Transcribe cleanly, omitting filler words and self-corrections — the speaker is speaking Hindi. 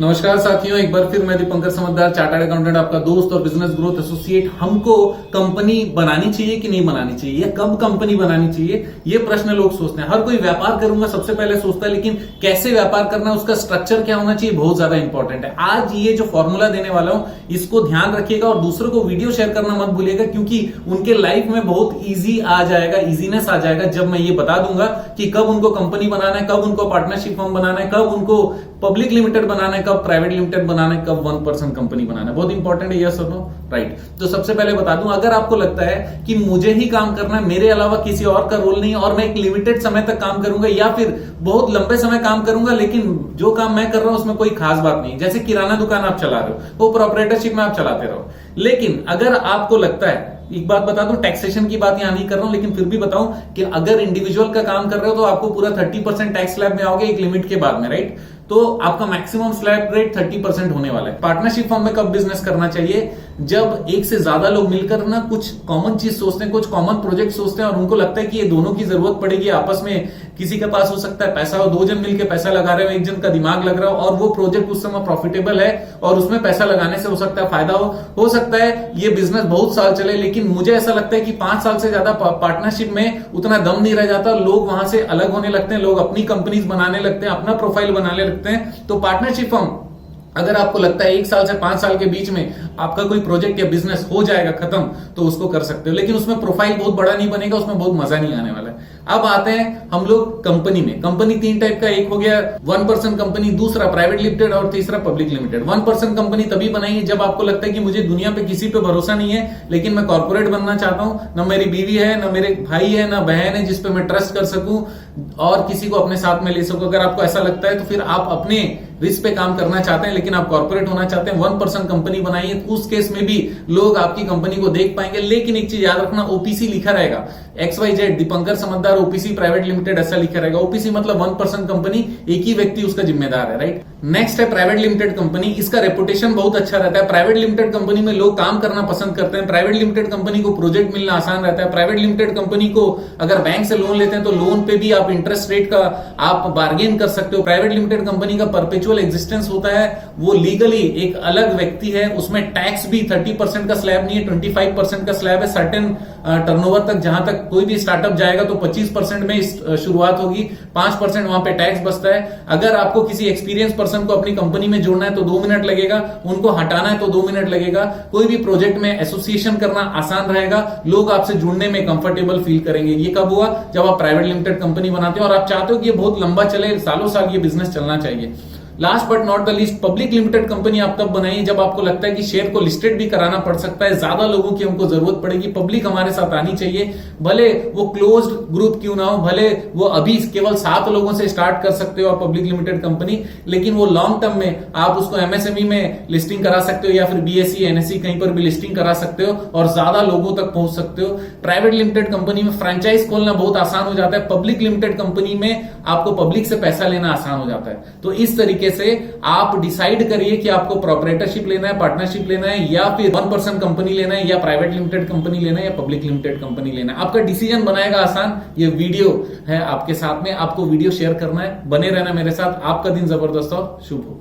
नमस्कार साथियों, एक बार फिर मैं दीपंकर समझदार, चार्टर्ड अकाउंटेंट, आपका दोस्त और बिजनेस ग्रोथ एसोसिएट। हमको कंपनी बनानी चाहिए कि नहीं बनानी चाहिए, या कब कंपनी बनानी चाहिए, ये प्रश्न लोग सोचते हैं। हर कोई व्यापार करूंगा सबसे पहले सोचता है, लेकिन कैसे व्यापार करना, उसका स्ट्रक्चर क्या होना चाहिए, बहुत ज्यादा इंपॉर्टेंट है। आज ये जो फॉर्मूला देने वाला हूं, इसको ध्यान रखिएगा और दूसरों को वीडियो शेयर करना मत भूलिएगा, क्योंकि उनके लाइफ में बहुत ईजी आ जाएगा, इजीनेस आ जाएगा जब मैं ये बता दूंगा कि कब उनको कंपनी बनाना है, कब उनको पार्टनरशिप फर्म बनाना है, कब उनको पब्लिक लिमिटेड बनाना है, कब प्राइवेट लिमिटेड बनाना है, कब 1% कंपनी बनाना है। बहुत इंपॉर्टेंट है, यस और नो, राइट। तो सबसे पहले बता दूं, अगर आपको लगता है कि मुझे ही काम करना है, मेरे अलावा किसी और का रोल नहीं है और मैं एक लिमिटेड समय तक काम करूंगा या फिर बहुत लंबे समय काम करूंगा, लेकिन जो काम मैं कर रहा हूं उसमें कोई खास बात नहीं, जैसे किराना दुकान आप चला रहे हो, वो प्रोप्राइटरशिप में आप चलाते रहो। लेकिन अगर आपको लगता है, एक बात बता दूं, टैक्सेशन की बात यहां नहीं कर रहा हूं, लेकिन फिर भी बताऊं कि अगर इंडिविजुअल का काम कर रहे हो तो आपको पूरा 30% टैक्स स्लैब में आओगे एक लिमिट के बाद में, राइट। तो आपका मैक्सिमम स्लैब रेट 30% होने वाला है। पार्टनरशिप फॉर्म में कब बिजनेस करना चाहिए, जब एक से ज्यादा लोग मिलकर ना कुछ कॉमन चीज सोचते हैं, कुछ कॉमन प्रोजेक्ट सोचते हैं और उनको लगता है कि ये दोनों की जरूरत पड़ेगी आपस में। किसी के पास हो सकता है पैसा हो, दो जन मिलकर पैसा लगा रहे हो, एक जन का दिमाग लग रहा हो और वो प्रोजेक्ट उस समय प्रॉफिटेबल है और उसमें पैसा लगाने से हो सकता है फायदा हो सकता है ये बिजनेस बहुत साल चले। लेकिन मुझे ऐसा लगता है कि 5 साल से ज्यादा पार्टनरशिप में उतना दम नहीं रह जाता, लोग वहां से अलग होने लगते हैं, लोग अपनी कंपनीज बनाने लगते हैं, अपना प्रोफाइल बनाने लगते हैं। तो पार्टनरशिप फर्म, अगर आपको लगता है 1 साल से 5 साल के बीच में आपका कोई प्रोजेक्ट या बिजनेस हो जाएगा खत्म, तो उसको कर सकते हो, लेकिन उसमें प्रोफाइल बहुत बड़ा नहीं बनेगा, उसमें बहुत मजा नहीं आने वाला है। अब आते हैं हम लोग कंपनी में। कंपनी 3 टाइप का, एक हो गया 1% कंपनी, दूसरा प्राइवेट लिमिटेड और तीसरा पब्लिक लिमिटेड। 1% कंपनी तभी बनाइए जब आपको लगता है कि मुझे दुनिया पे किसी पे भरोसा नहीं है, लेकिन मैं कॉर्पोरेट बनना चाहता हूं, ना मेरी बीवी है, ना मेरे भाई है, ना बहन है जिसपे मैं ट्रस्ट कर सकूं और किसी को अपने साथ में ले सकूं। अगर आपको ऐसा लगता है तो फिर आप अपने रिस्क पे काम करना चाहते हैं, लेकिन आप कॉर्पोरेट होना चाहते हैं, 1% कंपनी बनाइए। उस केस में भी लोग आपकी कंपनी को देख पाएंगे, लेकिन एक चीज याद रखना, ओपीसी लिखा रहेगा, XYZ दीपंकर समझदार ओपीसी प्राइवेट लिमिटेड ऐसा लिखा रहेगा। ओपीसी मतलब 1% कंपनी, एक ही व्यक्ति उसका जिम्मेदार है, राइट। नेक्स्ट है प्राइवेट लिमिटेड कंपनी। इसका रेपुटेशन बहुत अच्छा रहता है। प्राइवेट लिमिटेड कंपनी में लोग काम करना पसंद करते हैं। प्राइवेट लिमिटेड कंपनी को प्रोजेक्ट मिलना आसान रहता है। प्राइवेट लिमिटेड कंपनी को अगर बैंक से लोन लेते हैं तो लोन पे भी आप इंटरेस्ट रेट का आप बार्गेन कर सकते हो। प्राइवेट लिमिटेड कंपनी का परपेचुअल एग्जिस्टेंस होता है, वो लीगली एक अलग व्यक्ति है, उसमें टैक्स भी 30% का स्लैब नहीं है, 25% का स्लैब है। सर्टेन टर्नओवर तक, जहां तक कोई भी स्टार्टअप जाएगा तो 25% में शुरुआत होगी, 5% वहां पे टैक्स बचता है। अगर आपको किसी एक्सपीरियंस पर्सन को अपनी कंपनी में जोड़ना है तो 2 मिनट लगेगा, उनको हटाना है तो 2 मिनट लगेगा। कोई भी प्रोजेक्ट में एसोसिएशन करना आसान रहेगा, लोग आपसे जुड़ने में कंफर्टेबल फील करेंगे। ये कब हुआ, जब आप प्राइवेट लिमिटेड कंपनी बनाते हो और आप चाहते हो कि ये बहुत लंबा चले, सालों साल ये बिजनेस चलना चाहिए। Last but not the least, public limited company आप तब बनाइए जब आपको लगता है कि शेयर को लिस्टेड भी कराना पड़ सकता है, ज्यादा लोगों की हमको जरूरत पड़ेगी, पब्लिक हमारे साथ आनी चाहिए। भले वो क्लोज्ड ग्रुप क्यों ना हो, भले वो अभी केवल 7 लोगों से स्टार्ट कर सकते हो आप पब्लिक लिमिटेड कंपनी, लेकिन वो लॉन्ग टर्म में आप उसको एमएसएमई में लिस्टिंग करा सकते हो या फिर बीएसई एनएसई कहीं पर भी लिस्टिंग करा सकते हो और ज्यादा लोगों तक पहुंच सकते हो। प्राइवेट लिमिटेड कंपनी में फ्रेंचाइज खोलना बहुत आसान हो जाता है, पब्लिक लिमिटेड कंपनी में आपको पब्लिक से पैसा लेना आसान हो जाता है। तो इस तरीके से आप डिसाइड करिए कि आपको प्रोप्राइटरशिप लेना है, पार्टनरशिप लेना है, या फिर 1% कंपनी लेना है, या प्राइवेट लिमिटेड कंपनी लेना है, या पब्लिक लिमिटेड कंपनी लेना है। आपका डिसीजन बनाएगा आसान। ये वीडियो है आपके साथ में, आपको वीडियो शेयर करना है, बने रहना मेरे साथ। आपका दिन जबरदस्त और शुभ हो।